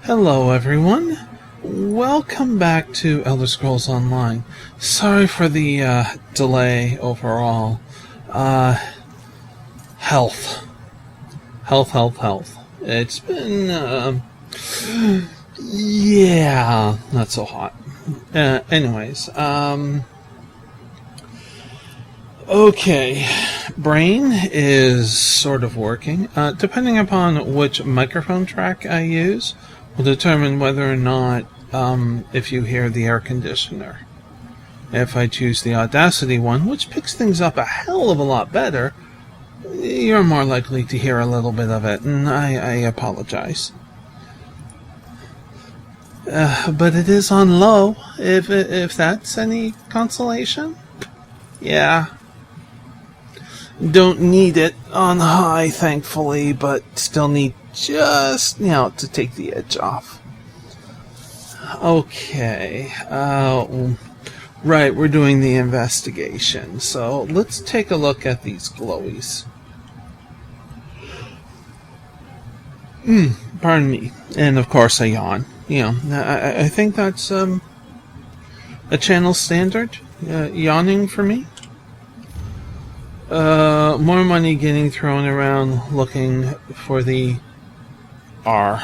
Hello everyone, welcome back to Elder Scrolls Online. Sorry for the delay overall. Health. It's been, yeah, not so hot. Anyways, okay, brain is sort of working. Depending upon which microphone track I use, will determine whether or not if you hear the air conditioner. If I choose the Audacity one, which picks things up a hell of a lot better, you're more likely to hear a little bit of it, and I apologize. But it is on low, if that's any consolation. Yeah. Don't need it on high, thankfully, but still need just, to take the edge off. Okay. Right, we're doing the investigation. So let's take a look at these glowies. Pardon me. And of course I yawn. I think that's a channel standard. Yawning for me. More money getting thrown around looking for the R.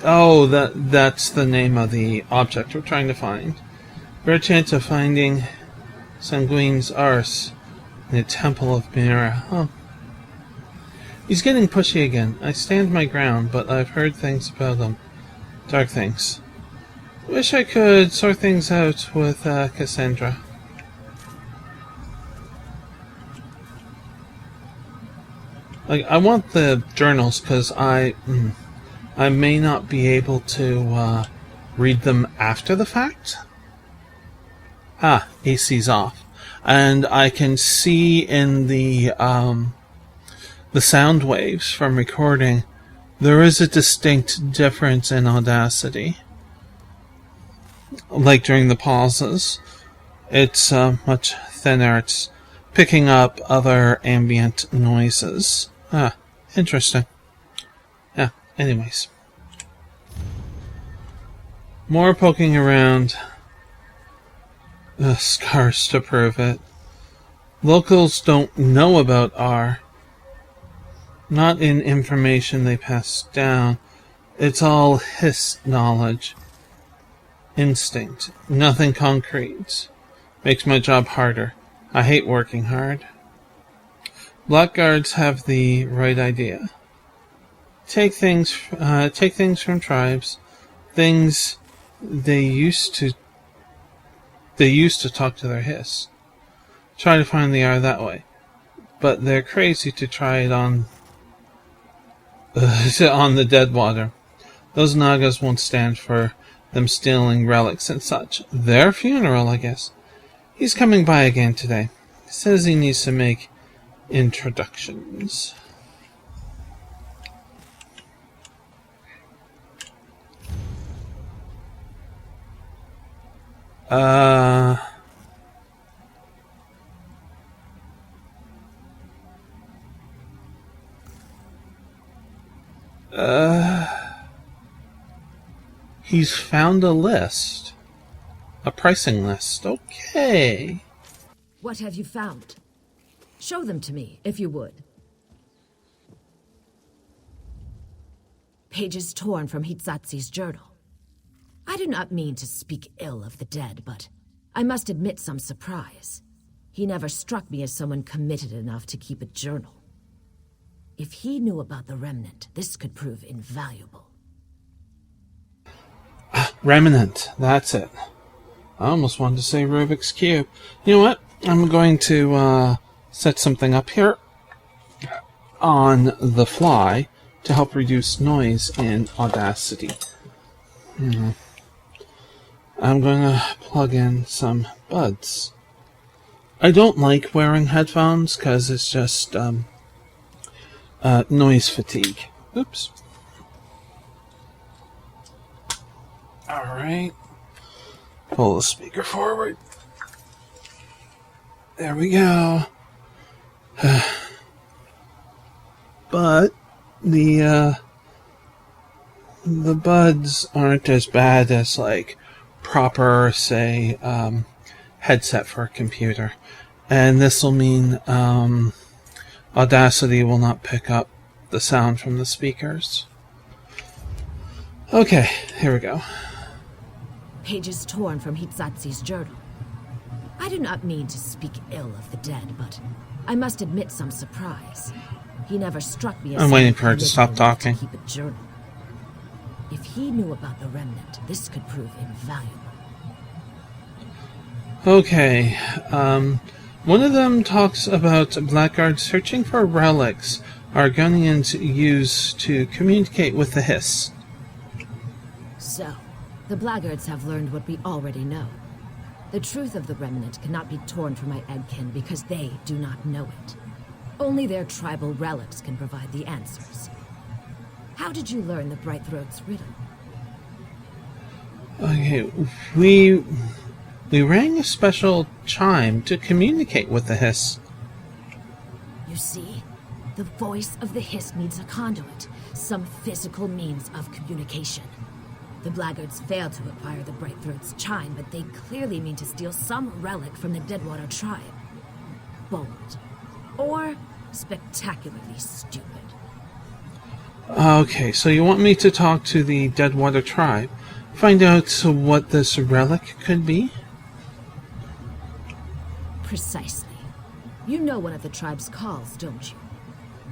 Oh, that's the name of the object we're trying to find. Great chance of finding Sanguine's Ars in the Temple of Mira. Oh. He's getting pushy again. I stand my ground, but I've heard things about him. Dark things. Wish I could sort things out with Cassandra. I want the journals because I may not be able to read them after the fact. AC's off, and I can see in the sound waves from recording there is a distinct difference in Audacity. Like during the pauses, it's much thinner. It's picking up other ambient noises. Interesting. Yeah, anyways. More poking around. Scars to prove it. Locals don't know about R. Not in information they pass down. It's all hiss knowledge. Instinct. Nothing concrete. Makes my job harder. I hate working hard. Blackguards have the right idea. Take things from tribes. Things they used to talk to their hiss. Try to find the R that way. But they're crazy to try it on the dead water. Those Nagas won't stand for them stealing relics and such. Their funeral, I guess. He's coming by again today. Says he needs to make introductions. He's found a list. A pricing list. Okay. What have you found? Show them to me, if you would. Pages torn from Hitsatsi's journal. I do not mean to speak ill of the dead, but I must admit some surprise. He never struck me as someone committed enough to keep a journal. If he knew about the Remnant, this could prove invaluable. Remnant, that's it. I almost wanted to say Rubik's Cube. You know what? I'm going to set something up here on the fly to help reduce noise in Audacity. I'm going to plug in some buds. I don't like wearing headphones because it's just noise fatigue. Oops. Alright. Pull the speaker forward. There we go. But the buds aren't as bad as like proper, say, headset for a computer, and this will mean Audacity will not pick up the sound from the speakers. Okay, here we go. Pages torn from Hitsatsi's journal. I do not mean to speak ill of the dead, but I must admit some surprise. He never struck me as I'm waiting for her to stop talking. To keep a journal. If he knew about the remnant, this could prove invaluable. Okay, one of them talks about blackguards searching for relics Argonians use to communicate with the Hiss. So, the blackguards have learned what we already know. The truth of the remnant cannot be torn from my Eggkin because they do not know it. Only their tribal relics can provide the answers. How did you learn the Bright Throat's riddle? Okay, we rang a special chime to communicate with the Hiss. You see, the voice of the Hiss needs a conduit, some physical means of communication. The blackguards failed to acquire the Bright Throat's chime, but they clearly mean to steal some relic from the Deadwater tribe. Bold. Or spectacularly stupid. Okay, so you want me to talk to the Deadwater tribe, find out what this relic could be? Precisely. You know one of the tribe's calls, don't you?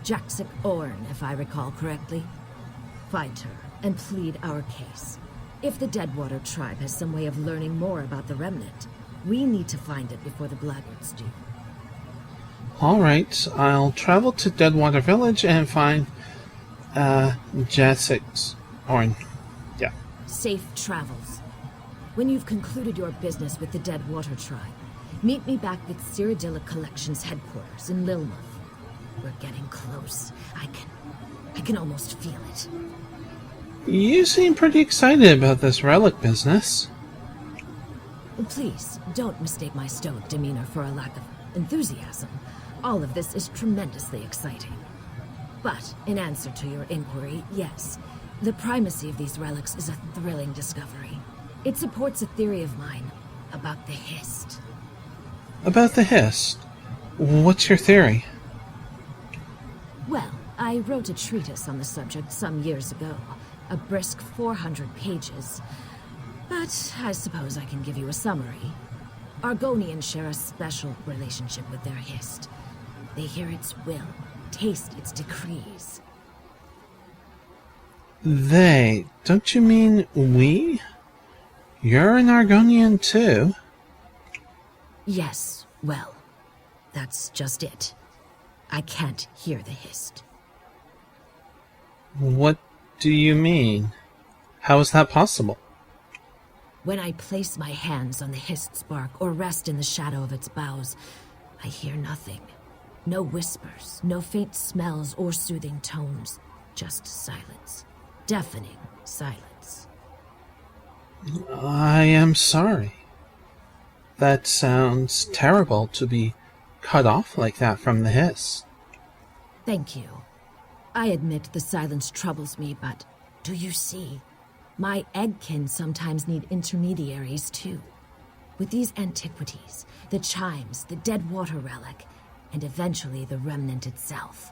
Jaksik Orn, if I recall correctly. Find her and plead our case. If the Deadwater tribe has some way of learning more about the remnant, we need to find it before the blackguards do. Alright, I'll travel to Deadwater Village and find Jaksik Orn. Yeah. Safe travels. When you've concluded your business with the Deadwater tribe, meet me back at Cyrodiilic Collection's headquarters in Lilmuth. We're getting close. I can almost feel it. You seem pretty excited about this relic business. Please, don't mistake my stoic demeanor for a lack of enthusiasm. All of this is tremendously exciting. But, in answer to your inquiry, yes, the primacy of these relics is a thrilling discovery. It supports a theory of mine about the Hist. About the Hiss? What's your theory? Well, I wrote a treatise on the subject some years ago. A brisk 400 pages. But I suppose I can give you a summary. Argonians share a special relationship with their Hist. They hear its will, taste its decrees. They? Don't you mean we? You're an Argonian too. Yes, well, that's just it. I can't hear the Hist. What do you mean? How is that possible? When I place my hands on the Hist's bark or rest in the shadow of its boughs, I hear nothing. No whispers, no faint smells or soothing tones. Just silence. Deafening silence. I am sorry. That sounds terrible to be cut off like that from the Hiss. Thank you. I admit the silence troubles me, but do you see? My Eggkin sometimes need intermediaries too. With these antiquities, the chimes, the Deadwater relic, and eventually the remnant itself,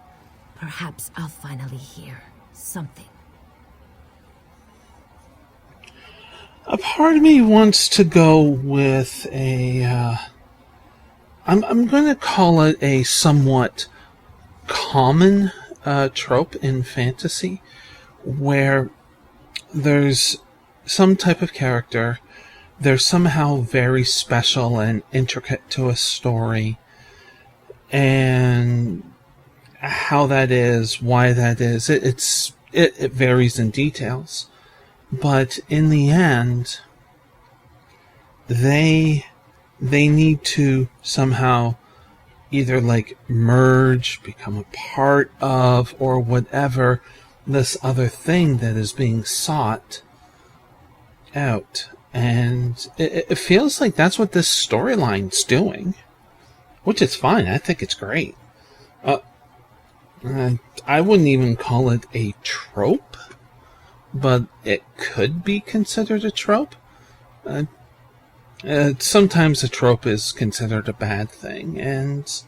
perhaps I'll finally hear something. A part of me wants to go with a, I'm going to call it a somewhat common trope in fantasy, where there's some type of character, they're somehow very special and intricate to a story, and how that is, why that is, it varies in details. But in the end, they need to somehow either like merge, become a part of, or whatever this other thing that is being sought out. And it feels like that's what this storyline's doing, which is fine. I think it's great. I wouldn't even call it a trope, but it could be considered a trope. Sometimes a trope is considered a bad thing, and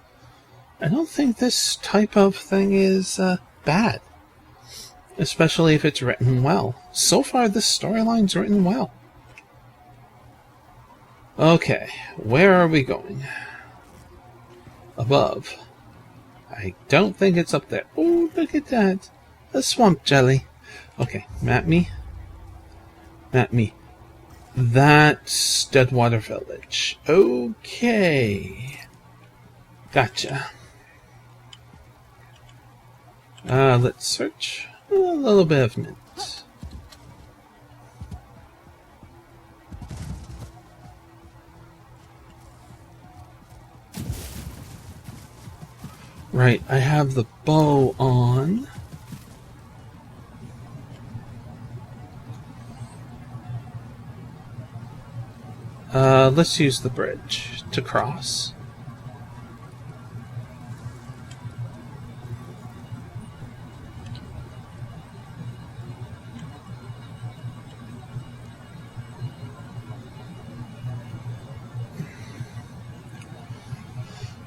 I don't think this type of thing is bad, especially if it's written well. So far, this storyline's written well. Okay, where are we going? Above. I don't think it's up there. Oh, look at that. A swamp jelly. Okay, map me. Map me. That's Deadwater Village. Okay. Gotcha. Let's search. A little bit of mint. Right, I have the bow on. Let's use the bridge to cross.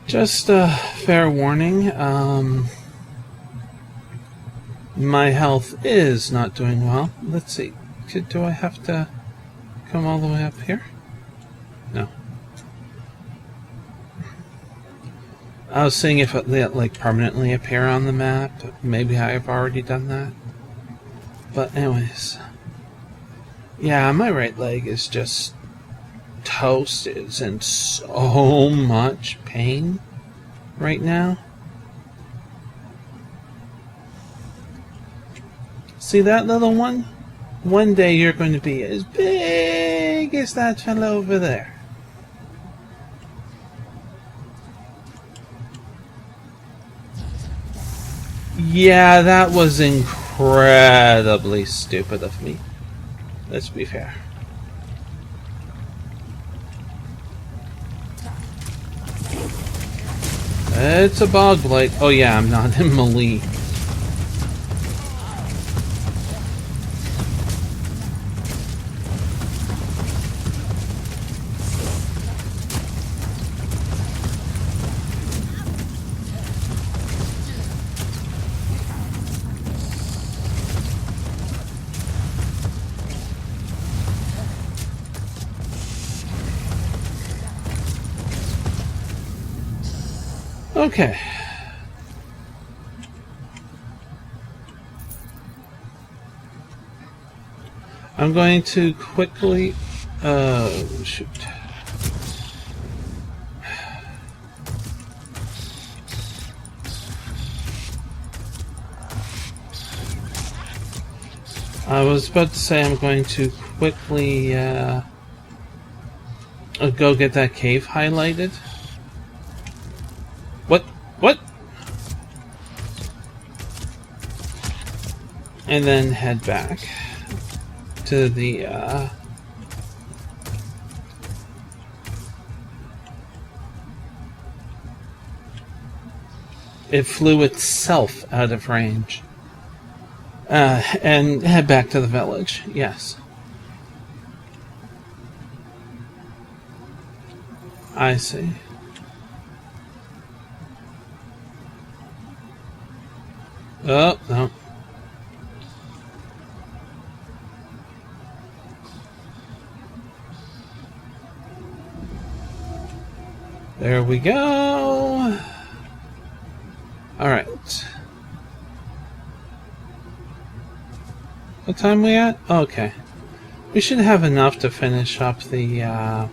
Just a fair warning, my health is not doing well. Let's see, do I have to come all the way up here? No. I was seeing if it like permanently appear on the map. Maybe I've already done that. But anyways, yeah, my right leg is just toast. It's in so much pain right now. See that little one? One day you're going to be as big as that fellow over there. Yeah, that was incredibly stupid of me. Let's be fair. It's a bog blight. Oh yeah, I'm not in melee. Okay. I'm going to quickly... shoot. I was about to say I'm going to quickly go get that cave highlighted. What? And then head back to the it flew itself out of range. And head back to the village. Yes. I see. Oh, no. There we go. Alright. What time we at? Okay. We should have enough to finish up the,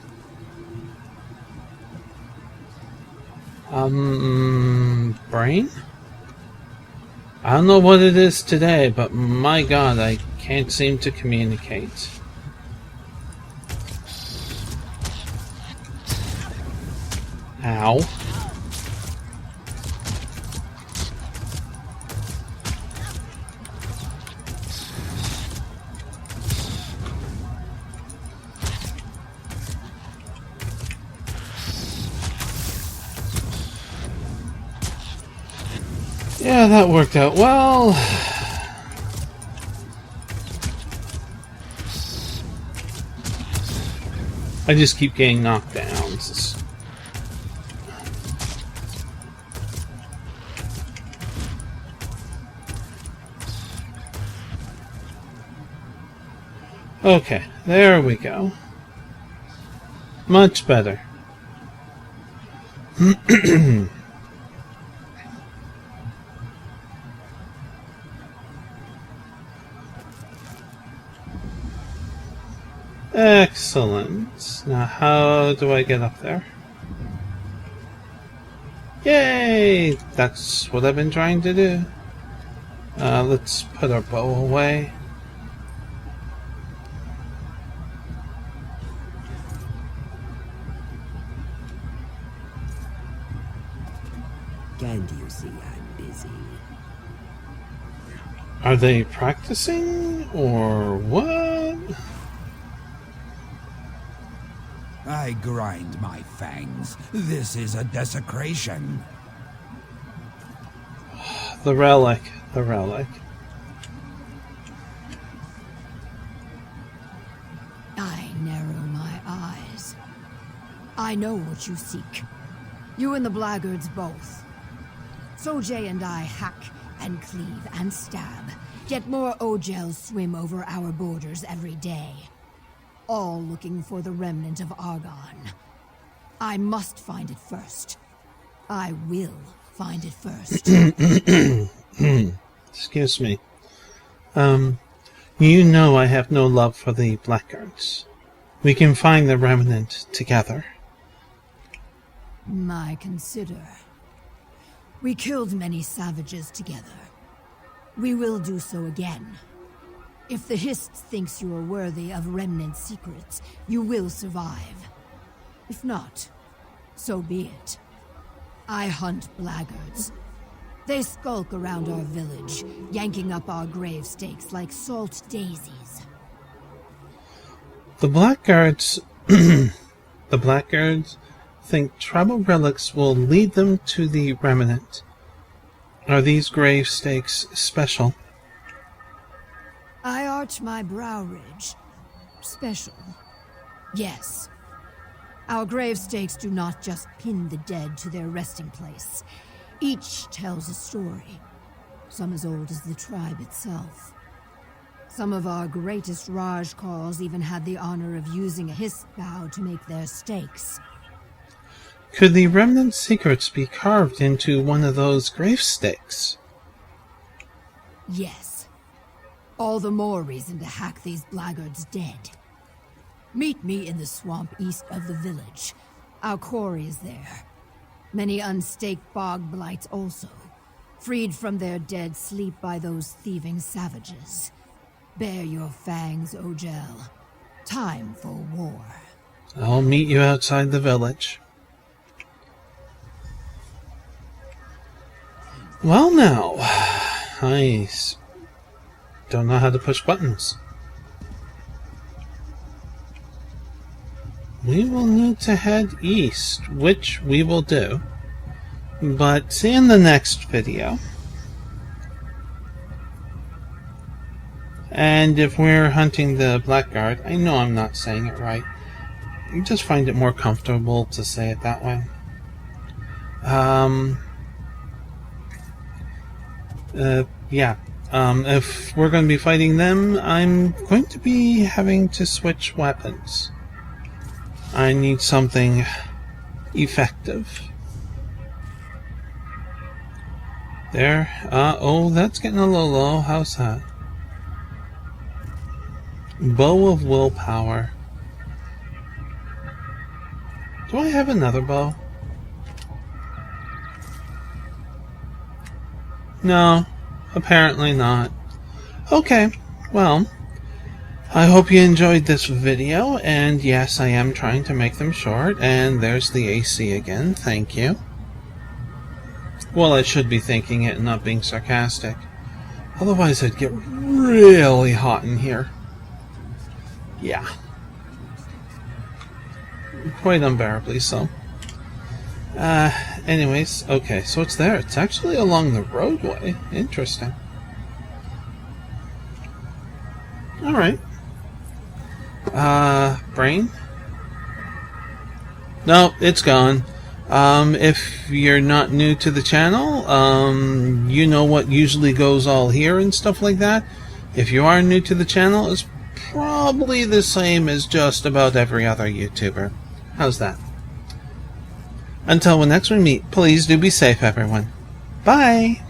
brain? I don't know what it is today, but my god, I can't seem to communicate. Ow. Yeah, that worked out well. I just keep getting knocked down. Okay, there we go. Much better. Excellent. Now how do I get up there? Yay! That's what I've been trying to do. Let's put our bow away. Can't you see I'm busy? Are they practicing or what? I grind my fangs. This is a desecration. The relic. The relic. I narrow my eyes. I know what you seek. You and the blackguards both. Sojay and I hack and cleave and stab. Yet more Ojels swim over our borders every day. All looking for the remnant of Argon. I must find it first. I will find it first. Excuse me. You know I have no love for the blackguards. We can find the remnant together. I consider. We killed many savages together. We will do so again. If the Hist thinks you are worthy of remnant secrets, you will survive. If not, so be it. I hunt blackguards. They skulk around our village, yanking up our grave stakes like salt daisies. The blackguards... the blackguards think tribal relics will lead them to the remnant. Are these grave stakes special? I arch my brow ridge. Special. Yes. Our grave stakes do not just pin the dead to their resting place. Each tells a story, some as old as the tribe itself. Some of our greatest Rajkals even had the honor of using a Hist bow to make their stakes. Could the remnant secrets be carved into one of those grave stakes? Yes. All the more reason to hack these blackguards dead. Meet me in the swamp east of the village. Our quarry is there. Many unstaked bog blights also. Freed from their dead sleep by those thieving savages. Bare your fangs, Ojel. Time for war. I'll meet you outside the village. Well now, I don't know how to push buttons. We will need to head east, which we will do. But see you in the next video. And if we're hunting the blackguard, I know I'm not saying it right. I just find it more comfortable to say it that way. If we're going to be fighting them, I'm going to be having to switch weapons. I need something effective. There. Oh, that's getting a little low. How's that? Bow of willpower. Do I have another bow? No, apparently not. Okay, well, I hope you enjoyed this video, and yes, I am trying to make them short, and there's the AC again, thank you. Well, I should be thinking it and not being sarcastic. Otherwise, it'd get really hot in here. Yeah. Quite unbearably so. Anyways, okay, so it's there. It's actually along the roadway. Interesting. Alright. Brain? No, it's gone. If you're not new to the channel, you know what usually goes all here and stuff like that. If you are new to the channel, it's probably the same as just about every other YouTuber. How's that? Until next we meet, please do be safe, everyone. Bye!